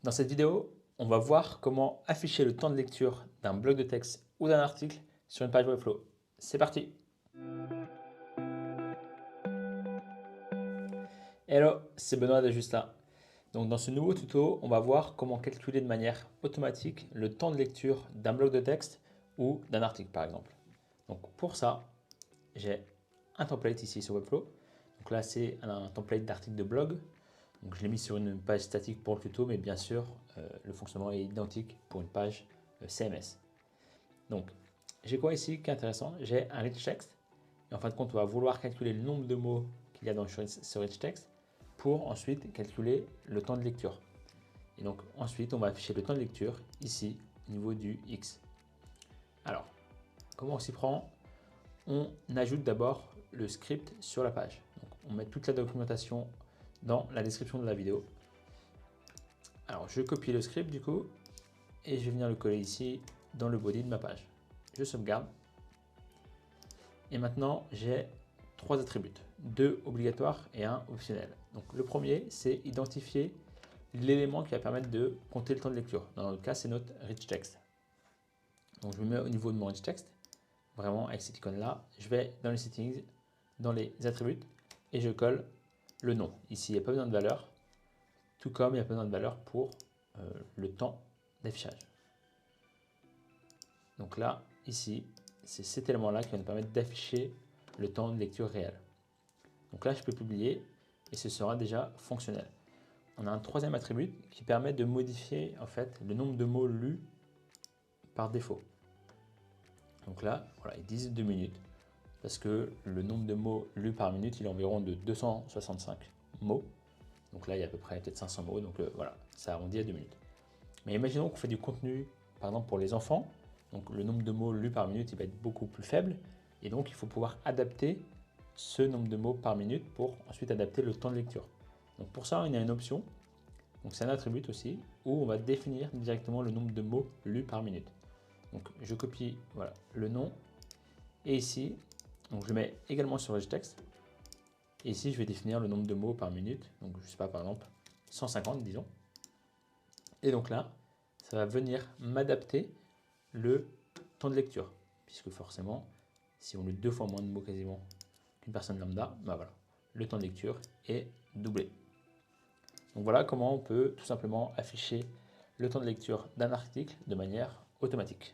Dans cette vidéo, on va voir comment afficher le temps de lecture d'un bloc de texte ou d'un article sur une page Webflow. C'est parti! Hello, c'est Benoît de Justa. Donc dans ce nouveau tuto, on va voir comment calculer de manière automatique le temps de lecture d'un bloc de texte ou d'un article par exemple. Donc pour ça, j'ai un template ici sur Webflow. Donc là, c'est un template d'article de blog. Donc je l'ai mis sur une page statique pour le tuto, mais bien sûr, le fonctionnement est identique pour une page CMS. Donc, j'ai quoi ici qui est intéressant? J'ai un rich text. Et en fin de compte, on va vouloir calculer le nombre de mots qu'il y a dans ce rich text pour ensuite calculer le temps de lecture. Et donc, ensuite, on va afficher le temps de lecture ici, au niveau du X. Alors, comment on s'y prend? On ajoute d'abord le script sur la page. Donc, on met toute la documentation dans la description de la vidéo. Alors, je copie le script du coup et je vais venir le coller ici dans le body de ma page. Je sauvegarde. Et maintenant, j'ai trois attributs, deux obligatoires et un optionnel. Donc, le premier, c'est identifier l'élément qui va permettre de compter le temps de lecture. Dans notre cas, c'est notre rich text. Donc, je me mets au niveau de mon rich text, vraiment avec cette icône-là. Je vais dans les settings, dans les attributs et je colle le nom. Ici, il n'y a pas besoin de valeur, tout comme il n'y a pas besoin de valeur pour le temps d'affichage. Donc là, ici, c'est cet élément-là qui va nous permettre d'afficher le temps de lecture réel. Donc là, je peux publier et ce sera déjà fonctionnel. On a un troisième attribut qui permet de modifier en fait le nombre de mots lus par défaut. Donc là, voilà, ils disent 2 minutes parce que le nombre de mots lus par minute, il est environ de 265 mots. Donc là, il y a à peu près peut-être 500 mots, donc voilà, ça arrondit à 2 minutes. Mais imaginons qu'on fait du contenu, par exemple pour les enfants, donc le nombre de mots lus par minute, il va être beaucoup plus faible, et donc il faut pouvoir adapter ce nombre de mots par minute pour ensuite adapter le temps de lecture. Donc pour ça, il y a une option, donc c'est un attribut aussi, où on va définir directement le nombre de mots lus par minute. Donc je copie voilà, le nom, et ici, donc je mets également sur le texte, et ici je vais définir le nombre de mots par minute, donc je ne sais pas, par exemple 150 disons. Et donc là, ça va venir m'adapter le temps de lecture, puisque forcément, si on lit 2 fois moins de mots quasiment qu'une personne lambda, bah voilà, le temps de lecture est doublé. Donc voilà comment on peut tout simplement afficher le temps de lecture d'un article de manière automatique.